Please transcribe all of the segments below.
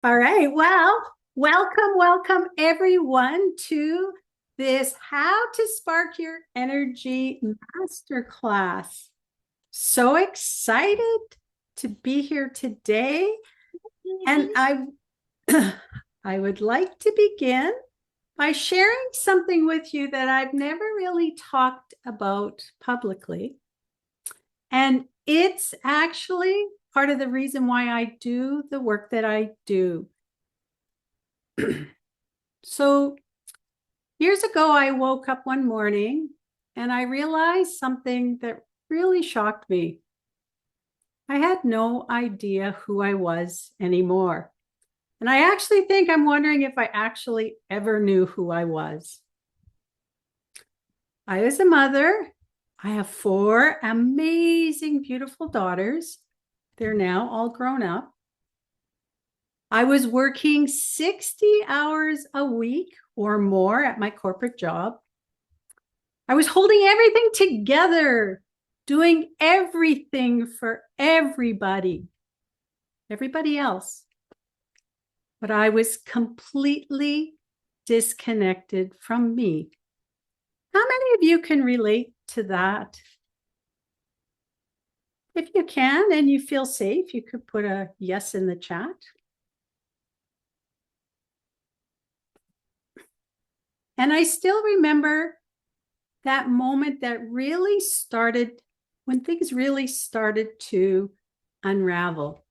All right. Well, welcome everyone to this How to Spark Your Energy Masterclass. So excited to be here today. And I would like to begin by sharing something with you that I've never really talked about publicly. And it's actually part of the reason why I do the work that I do. So years ago, I woke up one morning and I realized something that really shocked me. I had no idea who I was anymore. And I actually think I'm wondering if I actually ever knew who I was. I was a mother. I have four amazing, beautiful daughters. They're now all grown up. I was working 60 hours a week or more at my corporate job. I was holding everything together, doing everything for everybody else. But I was completely disconnected from me. How many of you can relate to that? If you can and you feel safe, you could put a yes in the chat. And I still remember that moment that really started when things really started to unravel.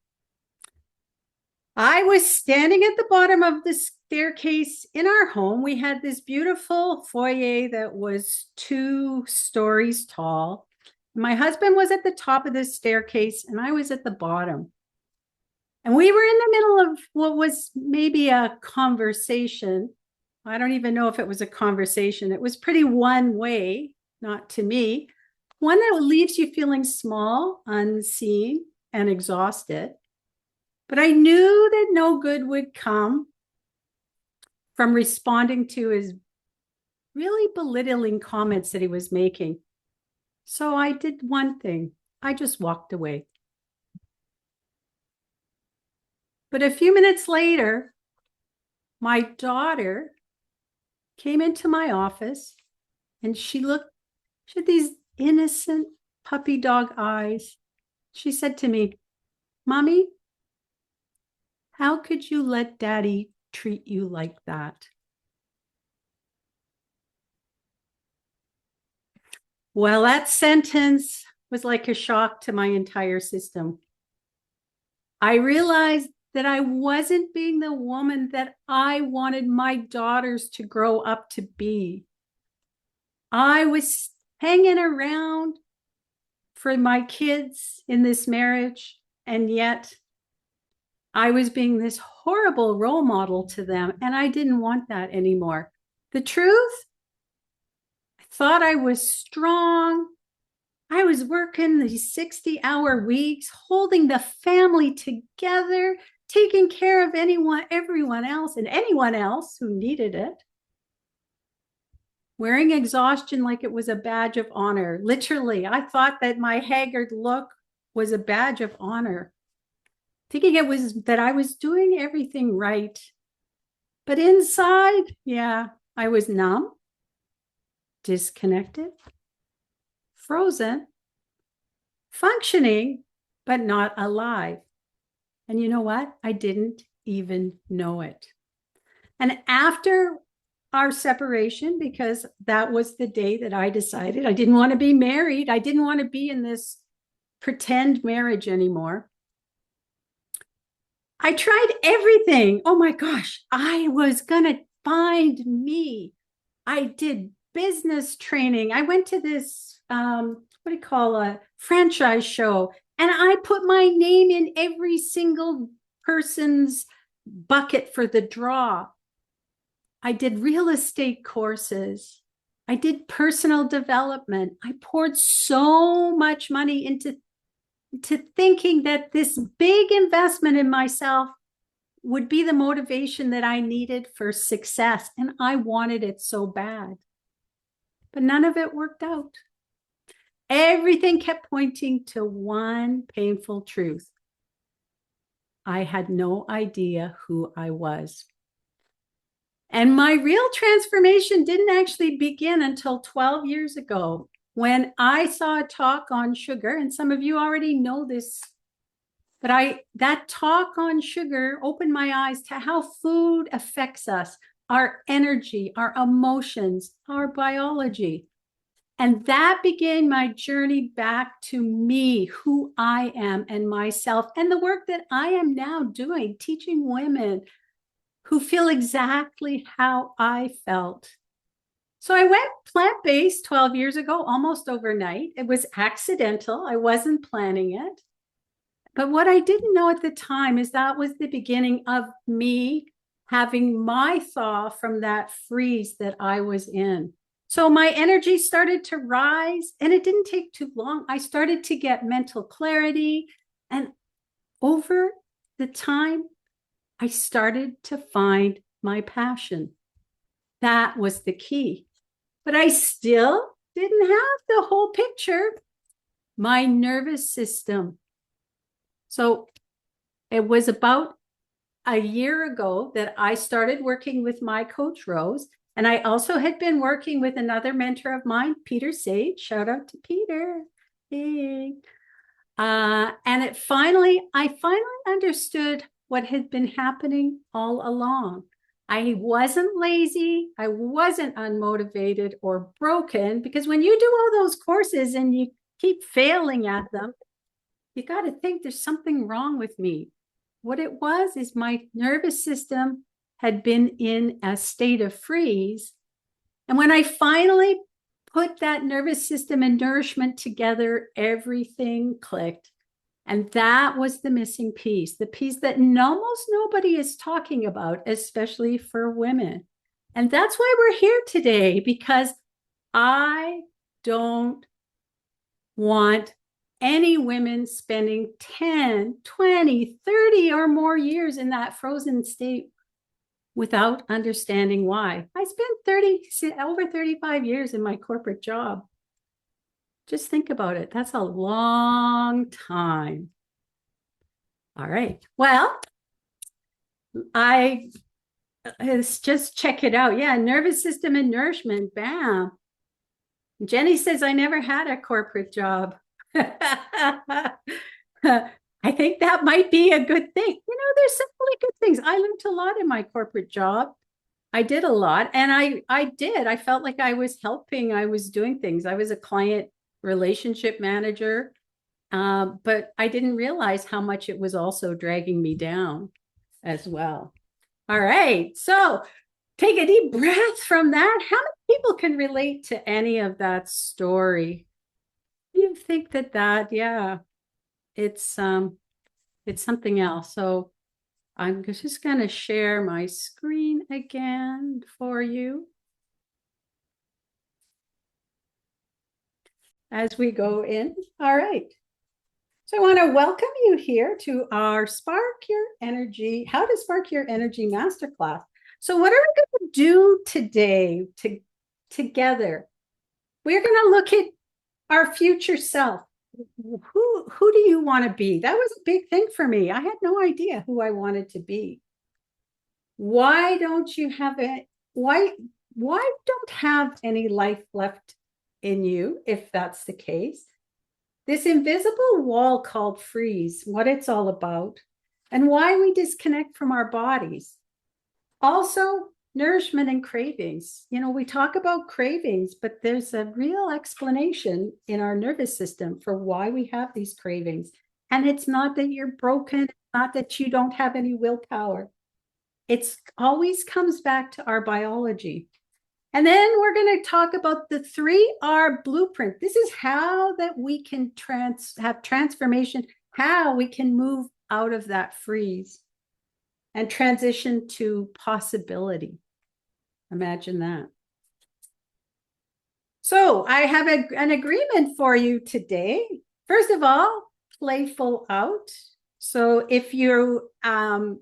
I was standing at the bottom of the staircase in our home. We had this beautiful foyer that was 2 stories tall. My husband was at the top of the staircase and I was at the bottom. And we were in the middle of what was maybe a conversation. I don't even know if it was a conversation. It was pretty one way, not to me, one that leaves you feeling small, unseen, and exhausted. But I knew that no good would come from responding to his really belittling comments that he was making. So I did one thing. I just walked away. But a few minutes later, my daughter came into my office and she had these innocent puppy dog eyes. She said to me, "Mommy, how could you let Daddy treat you like that?" Well, that sentence was like a shock to my entire system. I realized that I wasn't being the woman that I wanted my daughters to grow up to be. I was hanging around for my kids in this marriage, and yet I was being this horrible role model to them, and I didn't want that anymore. The truth, I thought I was strong. I was working these 60-hour weeks, holding the family together, taking care of everyone else, and anyone else who needed it. Wearing exhaustion like it was a badge of honor. Literally, I thought that my haggard look was a badge of honor, thinking it was that I was doing everything right. But inside, yeah, I was numb, disconnected, frozen, functioning, but not alive. And you know what? I didn't even know it. And after our separation, because that was the day that I decided I didn't want to be married, I didn't want to be in this pretend marriage anymore. I tried everything. Oh my gosh, I was going to find me. I did business training. I went to this, what do you call a franchise show, and I put my name in every single person's bucket for the draw. I did real estate courses. I did personal development. I poured so much money into thinking that this big investment in myself would be the motivation that I needed for success. And I wanted it so bad. But none of it worked out. Everything kept pointing to one painful truth. I had no idea who I was. And my real transformation didn't actually begin until 12 years ago when I saw a talk on sugar. And some of you already know this, but that talk on sugar opened my eyes to how food affects us, our energy, our emotions, our biology. And that began my journey back to me, who I am and myself, and the work that I am now doing, teaching women who feel exactly how I felt. So I went plant-based 12 years ago, almost overnight. It was accidental. I wasn't planning it. But what I didn't know at the time is that was the beginning of me having my thaw from that freeze that I was in. So my energy started to rise, and it didn't take too long. I started to get mental clarity. And over the time, I started to find my passion. That was the key. But I still didn't have the whole picture. My nervous system. So it was about a year ago that I started working with my coach, Rose. And I also had been working with another mentor of mine, Peter Sage. Shout out to Peter. Hey. And I finally understood what had been happening all along. I wasn't lazy. I wasn't unmotivated or broken, because when you do all those courses and you keep failing at them, you got to think there's something wrong with me. What it was is my nervous system had been in a state of freeze. And when I finally put that nervous system and nourishment together, everything clicked. And that was the missing piece, the piece that almost nobody is talking about, especially for women. And that's why we're here today, because I don't want any women spending 10, 20, 30 or more years in that frozen state without understanding why. I spent over 35 years in my corporate job. Just think about it. That's a long time. All right. Well, let's just check it out. Yeah, nervous system and nourishment. Bam. Jenny says, I never had a corporate job. I think that might be a good thing. You know, there's some really good things. I learned a lot in my corporate job. I did a lot, and I felt like I was helping. I was doing things. I was a client relationship manager, but I didn't realize how much it was also dragging me down as well. All right, so take a deep breath from that. How many people can relate to any of that story? You think yeah, it's something else. So I'm just going to share my screen again for you as we go in. All right. So I want to welcome you here to our How to Spark Your Energy Masterclass. So what are we going to do today together? We're going to look at our future self. Who do you want to be? That was a big thing for me. I had no idea who I wanted to be. Why don't you have it? Why don't have any life left in you, if that's the case? This invisible wall called freeze, what it's all about, and why we disconnect from our bodies. Also, nourishment and cravings. You know, we talk about cravings, but there's a real explanation in our nervous system for why we have these cravings. And it's not that you're broken, it's not that you don't have any willpower. It always comes back to our biology. And then we're going to talk about the 3R blueprint. This is how that we can have transformation, how we can move out of that freeze and transition to possibility. Imagine that. So I have an agreement for you today. First of all, playful out. So if you are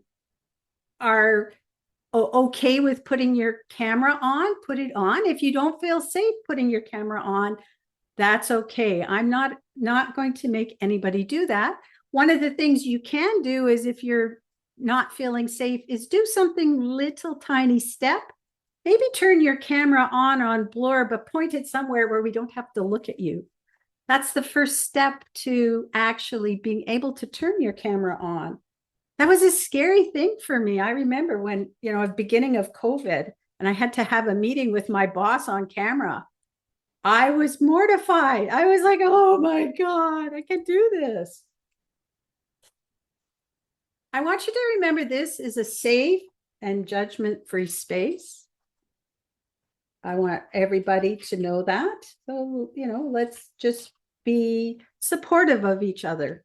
okay with putting your camera on, put it on. If you don't feel safe putting your camera on, that's okay. I'm not going to make anybody do that. one of the things you can do is, if you're not feeling safe, is do something little tiny step. Maybe turn your camera on blur, but point it somewhere where we don't have to look at you. That's the first step to actually being able to turn your camera on. That was a scary thing for me. I remember when, at the beginning of COVID, and I had to have a meeting with my boss on camera. I was mortified. I was like, oh my God, I can't do this. I want you to remember this is a safe and judgment-free space. I want everybody to know that. So, let's just be supportive of each other.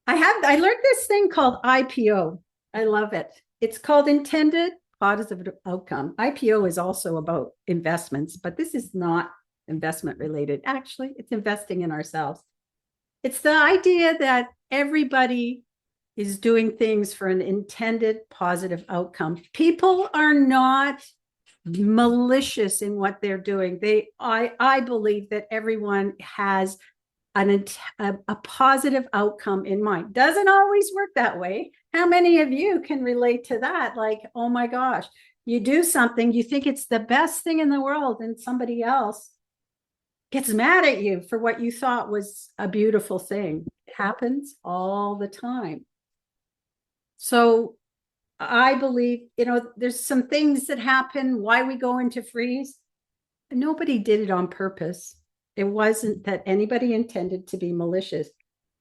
I learned this thing called IPO. I love it. It's called intended positive outcome. IPO is also about investments, but this is not investment related. Actually, it's investing in ourselves. It's the idea that everybody is doing things for an intended positive outcome. People are not malicious in what they're doing. I believe that everyone has a positive outcome in mind. Doesn't always work that way. How many of you can relate to that? Like, oh my gosh, you do something, you think it's the best thing in the world, and somebody else gets mad at you for what you thought was a beautiful thing. It happens all the time. So I believe, there's some things that happen, why we go into freeze. Nobody did it on purpose. It wasn't that anybody intended to be malicious.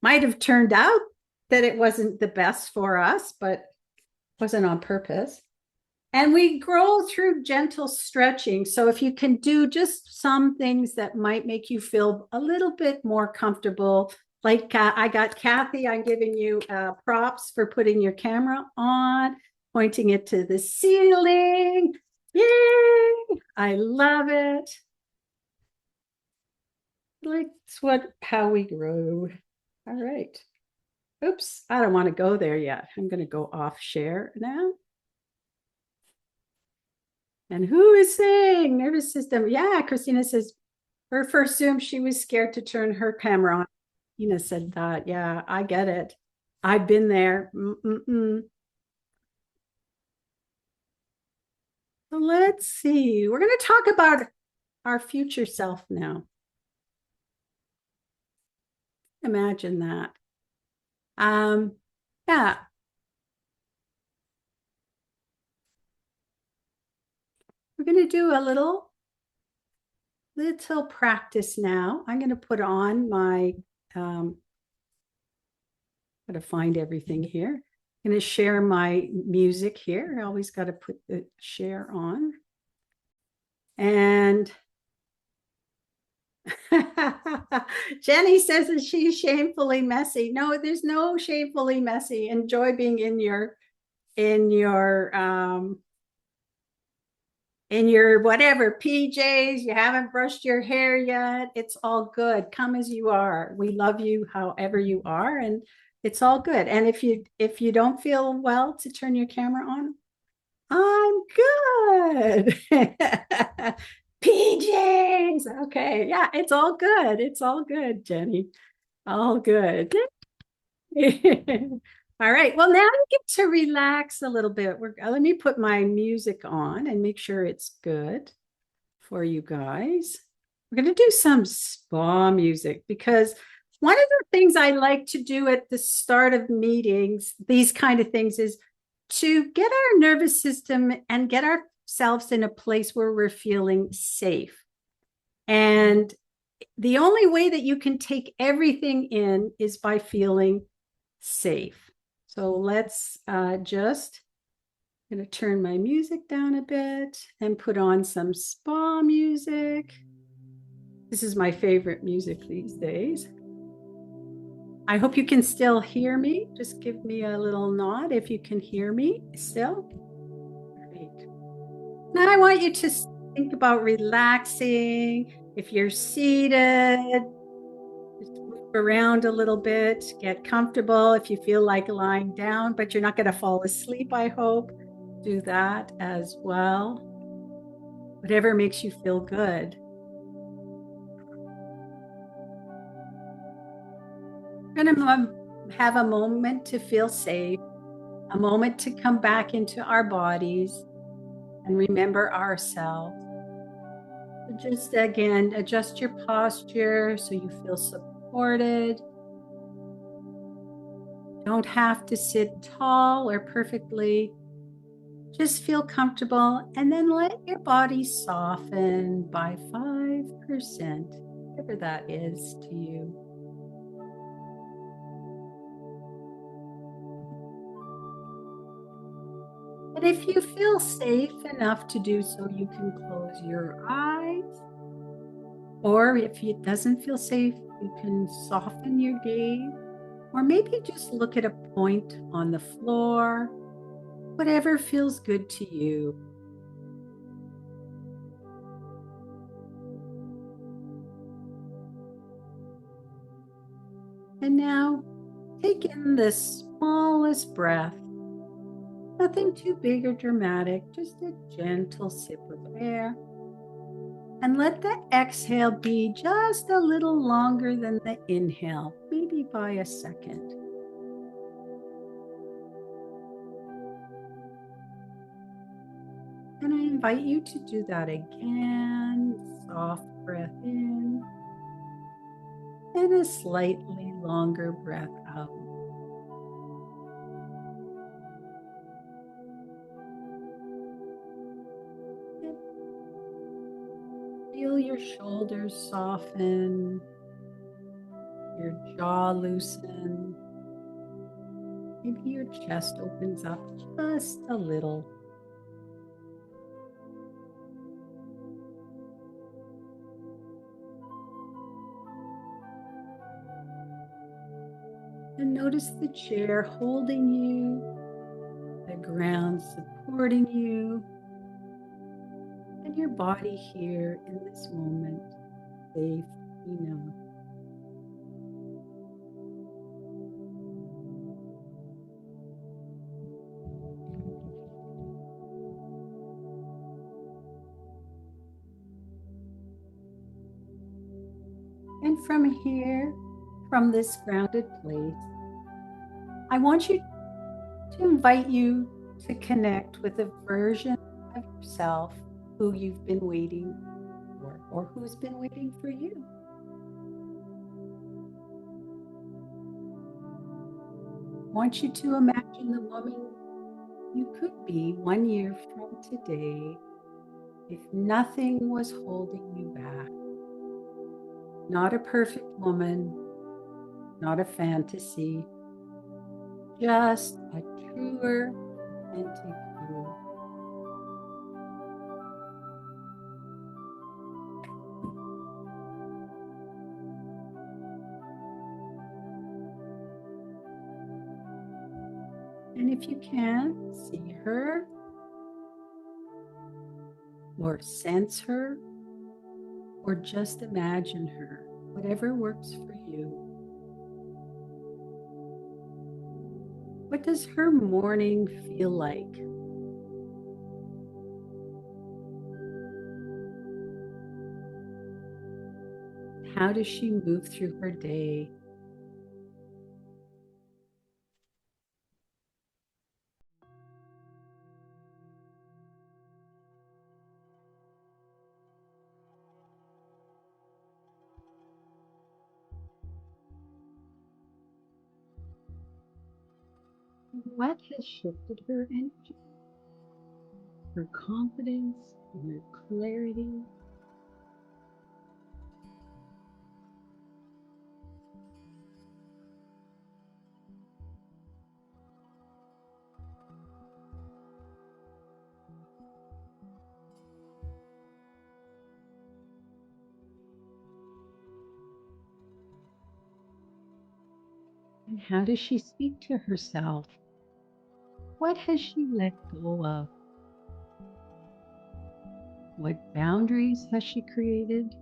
Might have turned out that it wasn't the best for us, but wasn't on purpose. And we grow through gentle stretching. So if you can do just some things that might make you feel a little bit more comfortable, like I got Kathy, I'm giving you props for putting your camera on, pointing it to the ceiling. Yay! I love it. Like, it's how we grow. All right. Oops, I don't want to go there yet. I'm going to go off share now. And who is saying nervous system? Yeah, Christina says her first Zoom, she was scared to turn her camera on. Christina said that. Yeah, I get it. I've been there. So let's see. We're going to talk about our future self now. Imagine that. Yeah. We're going to do a little practice now. I'm going to put on my, got to find everything here. I'm going to share my music here. I always got to put the share on. And Jenny says that she's shamefully messy. No, there's no shamefully messy. Enjoy being in your whatever PJs. You haven't brushed your hair yet. It's all good. Come as you are. We love you however you are, and it's all good. And if you don't feel well to turn your camera on, I'm good. PJs. Okay. Yeah, it's all good. It's all good, Jenny. All good. All right. Well, now you get to relax a little bit. Let me put my music on and make sure it's good for you guys. We're going to do some spa music, because one of the things I like to do at the start of meetings, these kind of things, is to get our nervous system and get ourselves in a place where we're feeling safe. And the only way that you can take everything in is by feeling safe. So let's just going to turn my music down a bit and put on some spa music. This is my favorite music these days. I hope you can still hear me. Just give me a little nod if you can hear me still. Great. Now I want you to think about relaxing. If you're seated, just move around a little bit, get comfortable. If you feel like lying down, but you're not going to fall asleep, I hope, do that as well. Whatever makes you feel good. We're going to have a moment to feel safe, a moment to come back into our bodies and remember ourselves. So just again, adjust your posture so you feel supported. Don't have to sit tall or perfectly. Just feel comfortable and then let your body soften by 5%, whatever that is to you. And if you feel safe enough to do so, you can close your eyes. Or if it doesn't feel safe, you can soften your gaze. Or maybe just look at a point on the floor, whatever feels good to you. And now take in the smallest breath. Nothing too big or dramatic, just a gentle sip of air. And let the exhale be just a little longer than the inhale, maybe by a second. And I invite you to do that again. Soft breath in and a slightly longer breath out. Feel your shoulders soften, your jaw loosen. Maybe your chest opens up just a little. And notice the chair holding you, the ground supporting you, and your body here in this moment, safe enough. And from here, from this grounded place, I want you to invite you to connect with a version of yourself who you've been waiting for or who's been waiting for you. I want you to imagine the woman you could be 1 year from today if nothing was holding you back. Not a perfect woman, not a fantasy, just a truer, authentic you. And if you can, see her or sense her or just imagine her, whatever works for you. What does her morning feel like? How does she move through her day? What has shifted her energy, her confidence, and her clarity? And how does she speak to herself? What has she let go of? What boundaries has she created?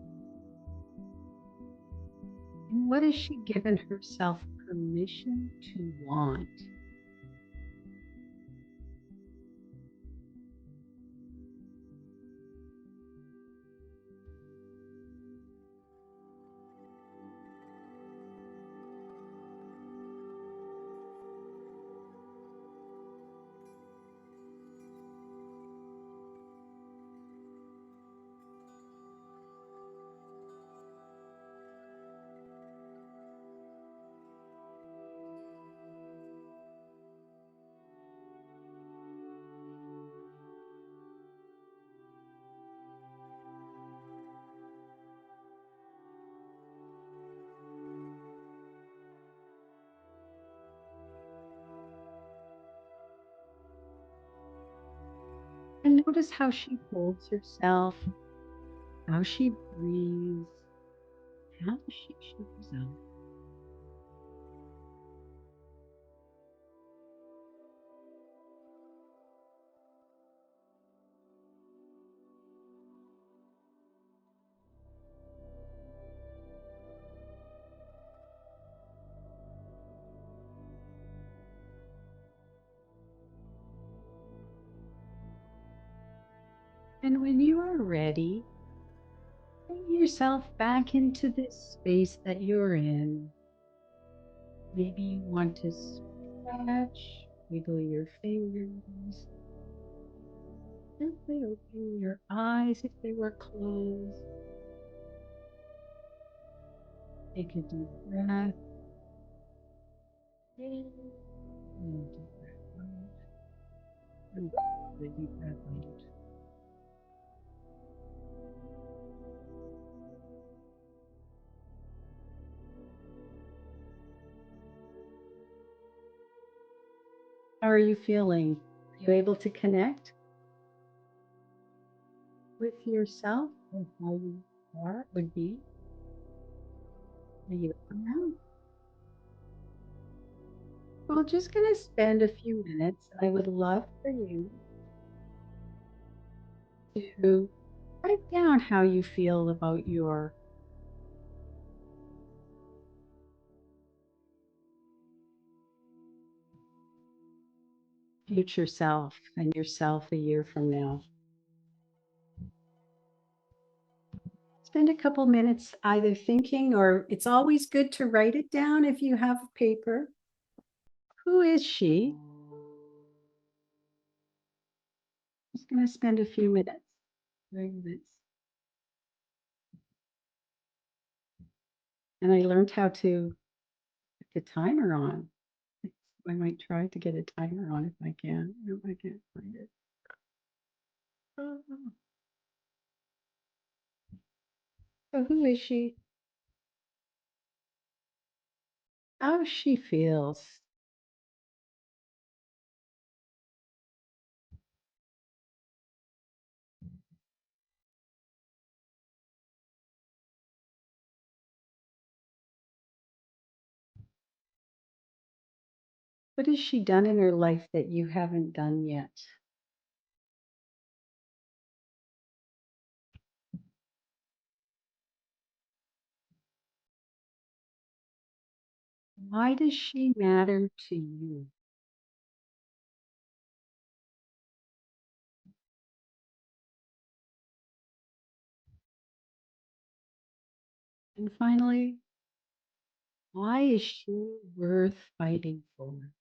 And what has she given herself permission to want? And notice how she holds herself, how she breathes, how she shows up. And when you are ready, bring yourself back into this space that you're in. Maybe you want to stretch, wiggle your fingers, gently open your eyes if they were closed. Take a deep breath in and a deep breath out. And a deep breath out. How are you feeling? Are you able to connect with yourself and how you are, would be? Are you now? Well, just going to spend a few minutes. I would love for you to write down how you feel about your future self and yourself a year from now. Spend a couple minutes either thinking, or it's always good to write it down if you have paper. Who is she? Just going to spend a few minutes doing this. And I learned how to put the timer on. I might try to get a timer on if I can. No, I can't find it. Oh. So who is she? How she feels. What has she done in her life that you haven't done yet? Why does she matter to you? And finally, why is she worth fighting for?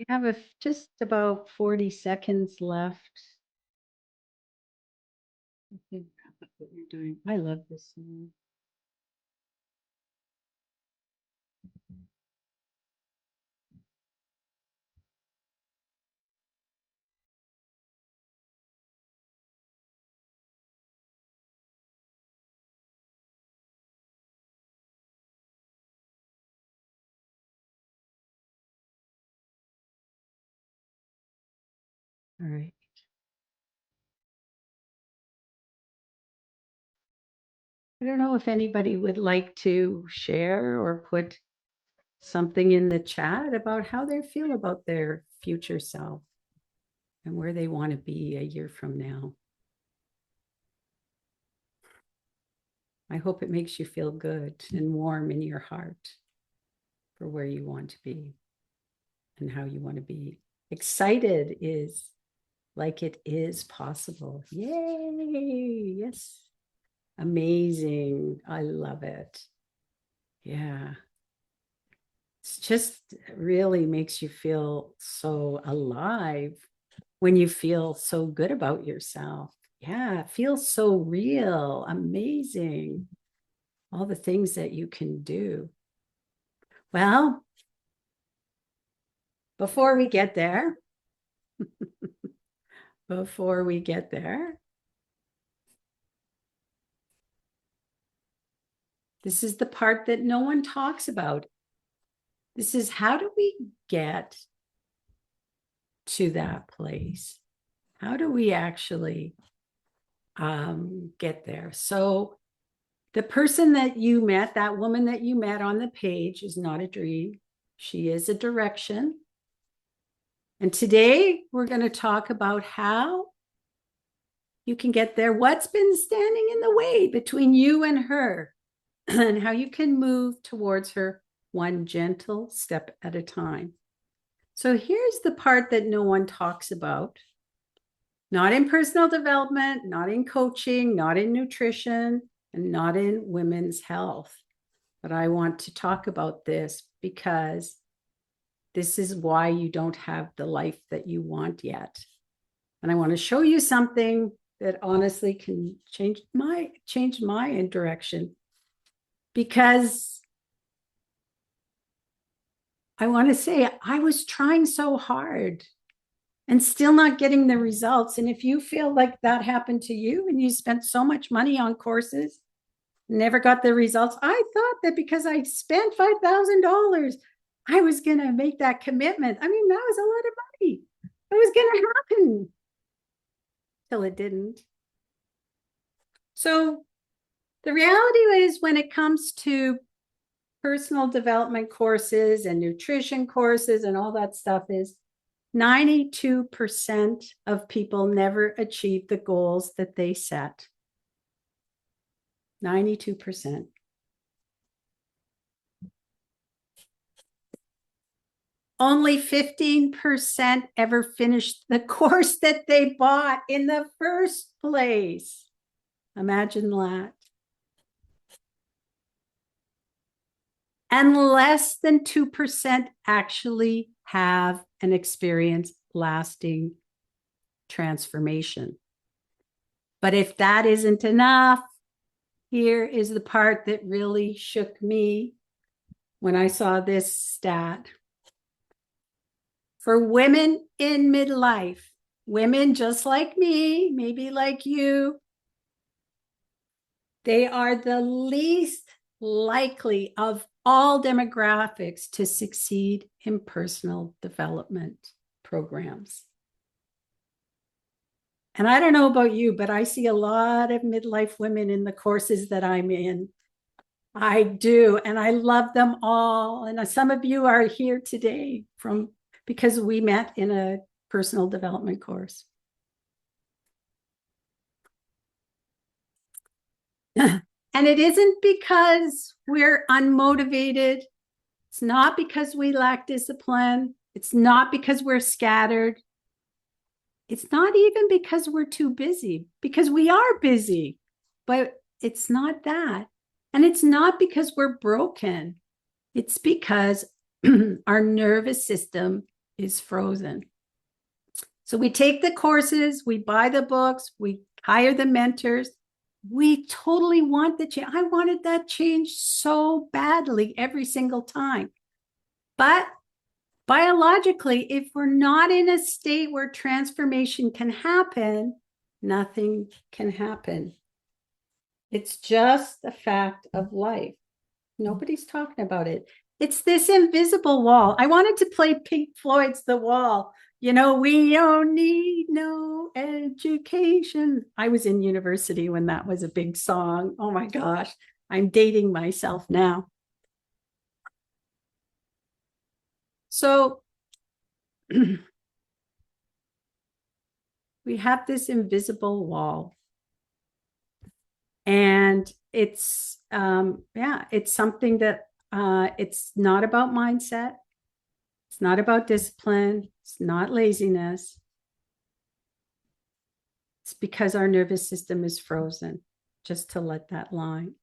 We have just about 40 seconds left. I think that's what you're doing. I love this song. All right. I don't know if anybody would like to share or put something in the chat about how they feel about their future self and where they want to be a year from now. I hope it makes you feel good and warm in your heart for where you want to be and how you want to be. Excited is like it is possible. Yay! Yes. Amazing. I love it. Yeah. It's just really makes you feel so alive when you feel so good about yourself. Yeah, it feels so real. Amazing. All the things that you can do. Well, before we get there, before we get there, this is the part that no one talks about. This is how do we get to that place? How do we actually get there? So, the person that you met, that woman that you met on the page, is not a dream. She is a direction. And today we're going to talk about how you can get there, what's been standing in the way between you and her, and how you can move towards her one gentle step at a time. So here's the part that no one talks about. Not in personal development, not in coaching, not in nutrition, and not in women's health. But I want to talk about this because this is why you don't have the life that you want yet. And I want to show you something that honestly can change my direction, because I want to say I was trying so hard and still not getting the results. And if you feel like that happened to you and you spent so much money on courses, never got the results, I thought that because I spent $5,000, I was going to make that commitment. I mean, that was a lot of money. It was going to happen till it didn't. So the reality is, when it comes to personal development courses and nutrition courses and all that stuff, is 92% of people never achieve the goals that they set. 92%. Only 15% ever finished the course that they bought in the first place. Imagine that. And less than 2% actually have and experience lasting transformation. But if that isn't enough, here is the part that really shook me when I saw this stat. For women in midlife, women just like me, maybe like you, they are the least likely of all demographics to succeed in personal development programs. And I don't know about you, but I see a lot of midlife women in the courses that I'm in. I do, and I love them all. And some of you are here today because we met in a personal development course. And it isn't because we're unmotivated. It's not because we lack discipline. It's not because we're scattered. It's not even because we're too busy, because we are busy, but it's not that. And it's not because we're broken. It's because our nervous system is frozen. So we take the courses, we buy the books, we hire the mentors. We totally want the change. I wanted that change so badly every single time. But biologically, if we're not in a state where transformation can happen, nothing can happen. It's just a fact of life. Nobody's talking about it. It's this invisible wall. I wanted to play Pink Floyd's The Wall. You know, we don't need no education. I was in university when that was a big song. Oh my gosh, I'm dating myself now. So we have this invisible wall. And it's it's something that it's not about mindset. It's not about discipline. It's not laziness. It's because our nervous system is frozen, just to let that line.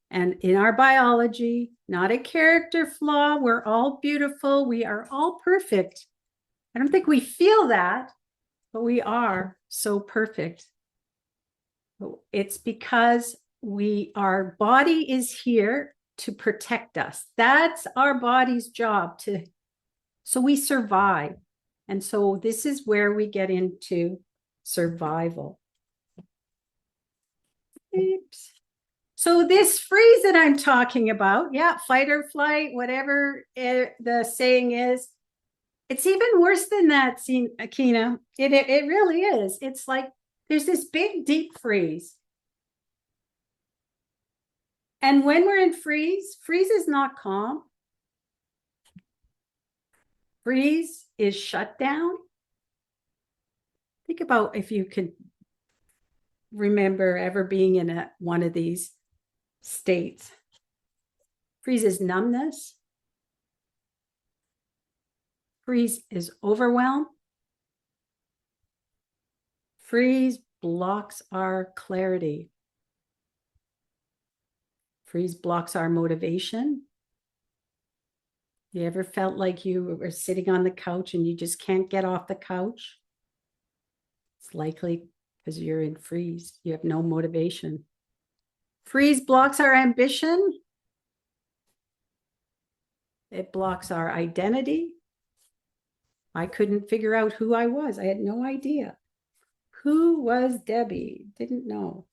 And in our biology, not a character flaw. We're all beautiful. We are all perfect. I don't think we feel that, but we are so perfect. It's because our body is here to protect us. That's our body's job so we survive. And so this is where we get into survival. Oops. So this freeze that I'm talking about, yeah, fight or flight, whatever the saying is, it's even worse than that, Akina. It really is. It's like there's this big, deep freeze. And when we're in freeze is not calm. Freeze is shut down. Think about if you could remember ever being in one of these states. Freeze is numbness. Freeze is overwhelm. Freeze blocks our clarity. Freeze blocks our motivation. You ever felt like you were sitting on the couch and you just can't get off the couch? It's likely because you're in freeze. You have no motivation. Freeze blocks our ambition. It blocks our identity. I couldn't figure out who I was. I had no idea. Who was Debbie? Didn't know.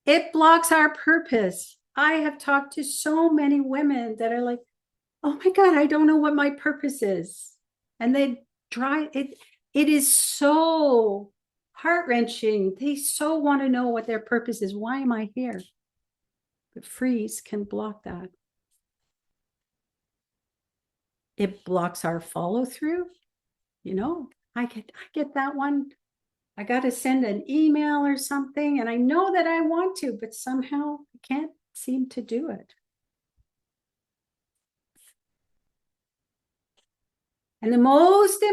It blocks our purpose. I have talked to so many women that are like, oh my God, I don't know what my purpose is. And they try it. It is so heart-wrenching. They so want to know what their purpose is. Why am I here? But freeze can block that. It blocks our follow-through. You know, I get that one. I got to send an email or something, and I know that I want to, but somehow I can't seem to do it. And the most